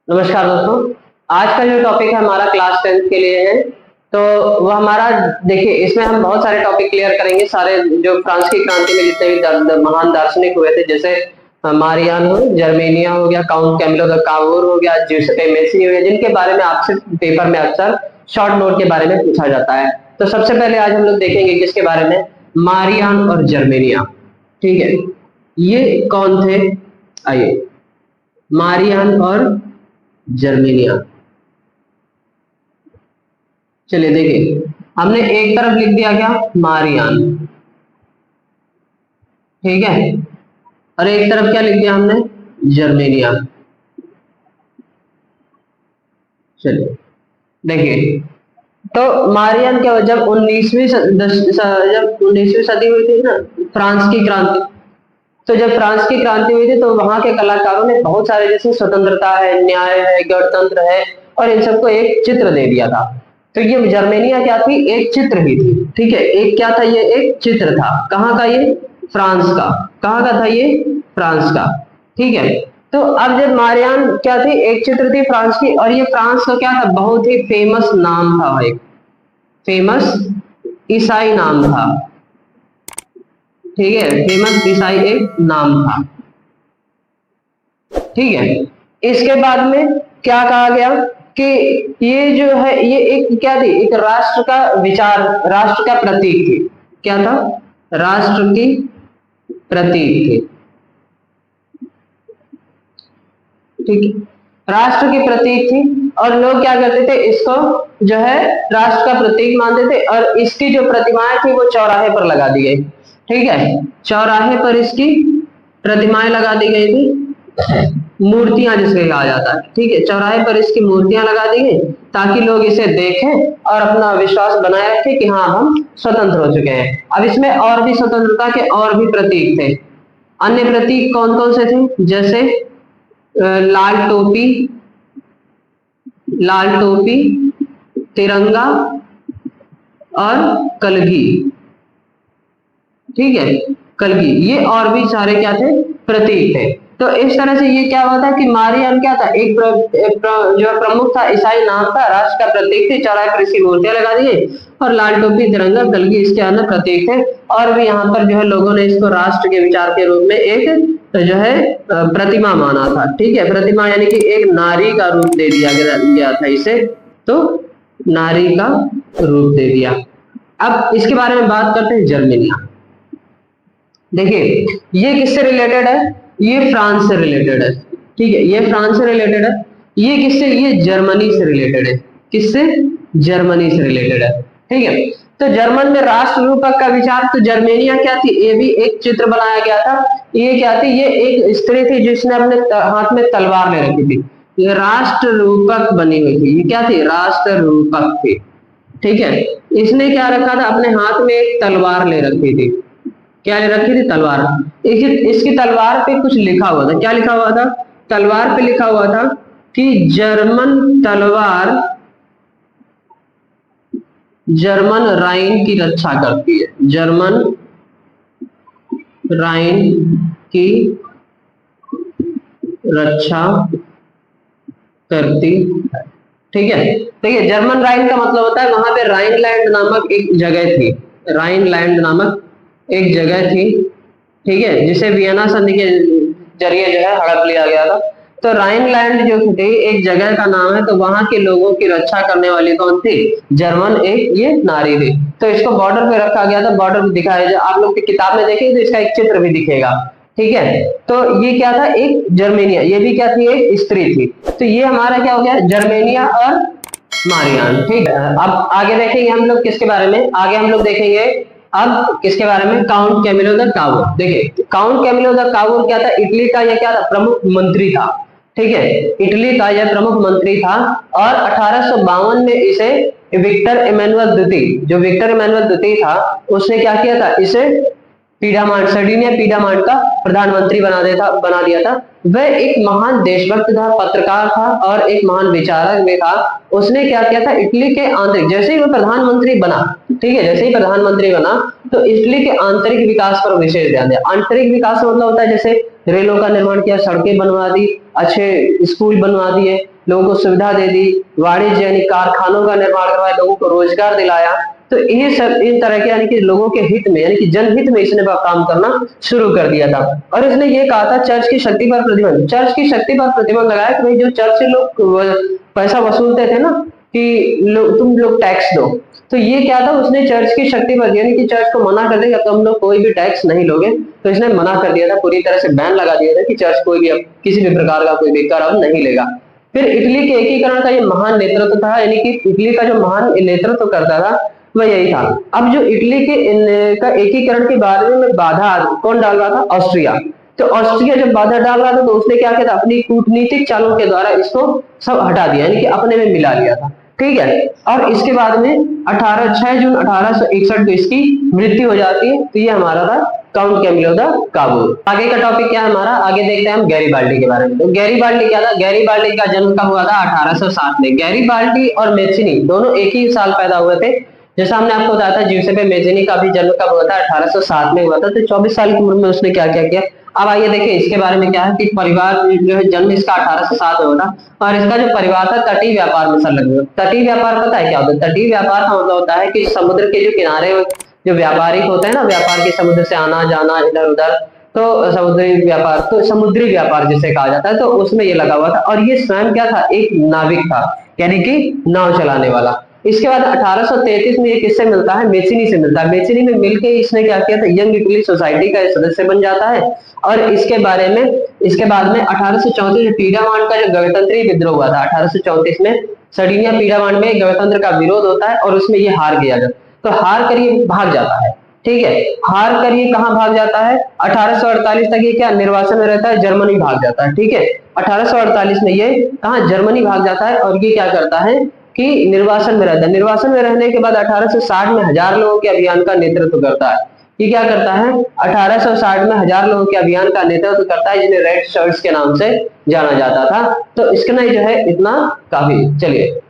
नमस्कार दोस्तों। आज का जो टॉपिक है हमारा क्लास 10th के लिए है। तो वह हमारा देखिए, इसमें हम बहुत सारे टॉपिक क्लियर करेंगे। सारे जो फ्रांस की क्रांति में जितने भी महान दार्शनिक हुए थे, जैसे मारियान हो, जर्मेनिया हो गया, काउंट कैमिलो द कावूर हो गया, ज्यूसेppe मेसी हो गया, जिनके बारे में आपसे पेपर में अक्सर शॉर्ट नोट के बारे में पूछा जाता है। तो सबसे पहले आज हम लोग देखेंगे किसके बारे में, मारियान और जर्मेनिया। ठीक है, ये कौन थे? आइए, मारियान और जर्मेनिया। चलिए देखिए, हमने एक तरफ लिख दिया क्या, मारियान, ठीक है, और एक तरफ क्या लिख दिया हमने, जर्मेनिया। चलिए देखिए, तो मारियान क्या, जब 19वीं सदी हुई थी ना, फ्रांस की क्रांति, तो जब फ्रांस की क्रांति हुई थी तो वहां के कलाकारों ने बहुत सारे, जैसे स्वतंत्रता है, न्याय है, गणतंत्र है, और इन सबको एक चित्र दे दिया था। तो ये जर्मेनिया क्या थी, एक चित्र ही थी। ठीक है, एक क्या था, ये एक चित्र था। कहाँ का ये, फ्रांस का। कहाँ का था ये, फ्रांस का। ठीक है, तो अब जब मारियान क्या थी, एक चित्र थी फ्रांस की, और ये फ्रांस का क्या था, बहुत ही फेमस नाम था, एक फेमस ईसाई नाम था। ठीक है, फेमस ईसाई एक नाम था। ठीक है, इसके बाद में क्या कहा गया कि ये जो है, ये एक क्या थी, एक राष्ट्र का विचार, राष्ट्र का प्रतीक थी। क्या था, राष्ट्र की प्रतीक थी। ठीक है, राष्ट्र की प्रतीक थी, और लोग क्या करते थे, इसको जो है राष्ट्र का प्रतीक मानते थे, और इसकी जो प्रतिमाएं थी वो चौराहे पर लगा दी गई। ठीक है, चौराहे पर इसकी प्रतिमाएं लगा दी गई थी, मूर्तियां जिसे कहा जाता है। ठीक है, चौराहे पर इसकी मूर्तियां लगा दी गई ताकि लोग इसे देखें और अपना विश्वास बनाए रखें कि हाँ, हम स्वतंत्र हो चुके हैं। अब इसमें और भी स्वतंत्रता के और भी प्रतीक थे। अन्य प्रतीक कौन कौन से थे, जैसे लाल टोपी, लाल टोपी, तिरंगा और कलगी। ठीक है, कलगी, ये और भी सारे क्या थे, प्रतीक थे। तो इस तरह से ये क्या हुआ था कि मारियान क्या था, जो प्रमुख था, ईसाई नाम था, राष्ट्र का प्रतीक थे, चौराहे पर इसकी मूर्तियां लगा दी, और लाल टोपी, तिरंगा, कलगी इसके अन्य प्रतीक थे। और भी यहाँ पर जो है लोगों ने इसको राष्ट्र के विचार के रूप में एक जो है प्रतिमा माना था। ठीक है, प्रतिमा यानी कि एक नारी का रूप दे दिया गया था इसे, तो नारी का रूप दे दिया। अब इसके बारे में बात करते हैं, जर्मेनिया। देखिए, ये किससे रिलेटेड है, ये फ्रांस से रिलेटेड है। ठीक है, ये फ्रांस से रिलेटेड है। ये किससे, ये जर्मनी से रिलेटेड है। किससे, जर्मनी से रिलेटेड है। ठीक है, तो जर्मन में राष्ट्र रूपक का विचार, तो जर्मेनिया क्या थी, ये भी एक चित्र बनाया गया था। ये क्या थी, ये एक स्त्री थी जिसने अपने हाथ में तलवार ले रखी थी। ये राष्ट्र रूपक बनी हुई थी। ये क्या थी, राष्ट्र रूपक थी। ठीक है, इसने क्या रखा था, अपने हाथ में एक तलवार ले रखी थी। क्या ले रखी थी, तलवार। इसकी तलवार पे कुछ लिखा हुआ था। क्या लिखा हुआ था, तलवार पे लिखा हुआ था कि जर्मन तलवार जर्मन राइन की रक्षा करती है, जर्मन राइन की रक्षा करती है। ठीक है, देखिए, जर्मन राइन का मतलब होता है, वहां पे राइनलैंड नामक एक जगह थी, राइनलैंड नामक एक जगह थी। ठीक है, जिसे वियना संधि के जरिए जो है हड़प लिया गया था। तो राइनलैंड जो थी एक जगह का नाम है, तो वहां के लोगों की रक्षा करने वाली कौन थी, जर्मन एक ये नारी थी। तो इसको बॉर्डर पे रखा गया था, बॉर्डर पे दिखाया, आप लोग की किताब में देखेंगे तो इसका एक चित्र भी दिखेगा। ठीक है, तो ये क्या था, एक जर्मेनिया, ये भी क्या थी, एक स्त्री थी। तो ये हमारा क्या हो गया, जर्मेनिया और मारियान। ठीक है, अब आगे देखेंगे हम लोग किसके बारे में, आगे हम लोग देखेंगे अब किसके बारे में, काउंट कैमिलो द कावूर। देखिए, काउंट कैमिलो द कावूर क्या था, इटली का यह क्या था, प्रमुख मंत्री था। ठीक है, इटली का यह प्रमुख मंत्री था, और 1852 में इसे विक्टर इमैनुअल द्वितीय, जो विक्टर इमैनुअल द्वितीय था, उसने क्या किया था, इसे पीडामांड, सर्डिनिया पीडामांड का प्रधानमंत्री बना दिया था। वह एक महान देशभक्त था, पत्रकार था, और एक महान विचारक भी था। उसने क्या किया था, इटली के आंतरिक, जैसे ही वो प्रधानमंत्री बना, ठीक है, जैसे ही प्रधानमंत्री बना, तो इटली के आंतरिक विकास पर विशेष ध्यान दिया। आंतरिक विकास मतलब होता है जैसे रेलों का निर्माण किया, सड़कें बनवा दी, अच्छे स्कूल बनवा दिए, लोगों को सुविधा दे दी, वाणिज्य यानी कारखानों का निर्माण करवाया, लोगों को रोजगार दिलाया। तो ये सब इन तरह के यानी कि लोगों के हित में यानी कि जनहित में इसने काम करना शुरू कर दिया था। और इसने ये कहा था चर्च की शक्ति पर प्रतिबंध, चर्च की शक्ति पर प्रतिबंध लगाया कि भाई जो चर्च से लोग पैसा वसूलते थे ना कि तुम लोग टैक्स दो, तो ये क्या था, उसने चर्च की शक्ति पर यानी कि चर्च को मना कर दिया कि तुम लोग कोई भी टैक्स नहीं लोगे। तो इसने मना कर दिया था, पूरी तरह से बैन लगा दिया था कि चर्च कोई भी अब किसी भी प्रकार का कोई भी कर अब नहीं लेगा। फिर इटली के एकीकरण का ये महान नेतृत्व था, यानी कि इटली का जो महान नेतृत्व करता था वह यही था। अब जो इटली के का एकीकरण के बारे में बाधा कौन डाल रहा था, ऑस्ट्रिया। तो ऑस्ट्रिया जब बाधा डाल रहा था तो उसने क्या किया था, अपनी कूटनीतिक चालों के द्वारा इसको सब हटा दिया, यानी कि अपने में मिला लिया था। ठीक है, और इसके बाद में 6 जून 1861 को इसकी मृत्यु हो जाती है। तो ये हमारा था काउंट कैमिलो द काबूल। आगे का टॉपिक क्या है हमारा, आगे देखते हैं हम गैरीबाल्डी के बारे में। तो गैरीबाल्डी क्या था, गैरीबाल्डी का जन्म कब हुआ था, 1860 में। गैरीबाल्डी और मेज़िनी दोनों एक ही साल पैदा हुए थे। जैसा हमने आपको बताया था जिउसेppe मेज़िनी का भी जन्म कब हुआ था, 1860 में हुआ था। तो 24 साल की उम्र में उसने क्या क्या किया। अब आइए देखिए इसके बारे में क्या है कि परिवार जो है जन्म इसका 1807 में हुआ था और इसका जो परिवार था तटीय व्यापार में संलग्न हुआ। तटीय व्यापार पता है क्या होता है, तटीय व्यापार का मतलब होता है कि समुद्र के जो किनारे जो व्यापारिक होते हैं ना, व्यापार के समुद्र से आना जाना इधर उधर, तो समुद्री व्यापार, तो समुद्री व्यापार जिसे कहा जाता है, तो उसमें ये लगा हुआ था। और ये स्वयं क्या था, एक नाविक था, यानी कि नाव चलाने वाला। इसके बाद 1833 में ये किससे मिलता है, मेसिनी से मिलता है। मेसिनी में मिलके इसने क्या किया था, यंग इटली सोसाइटी का सदस्य बन जाता है। और इसके बारे में इसके बाद में 1834 में पीडावान का जो गणतंत्री विद्रोह हुआ था, 1834 में सर्डिनिया पीडावान में गणतंत्र का विरोध होता है और उसमें ये हार गया था। तो हार कर ये भाग जाता है। ठीक है, हार कर ये कहाँ भाग जाता है, 1848 तक ये क्या निर्वासन में रहता है, जर्मनी भाग जाता है। ठीक है, 1848 में ये कहाँ, जर्मनी भाग जाता है। और ये क्या करता है कि निर्वासन में रहता है। निर्वासन में रहने के बाद 1860 में 1000 लोगों के अभियान का नेतृत्व करता है। ये क्या करता है, 1860 में 1000 लोगों के अभियान का नेतृत्व करता है, जिन्हें रेड शर्ट्स के नाम से जाना जाता था। तो इसका जो है इतना काफी, चलिए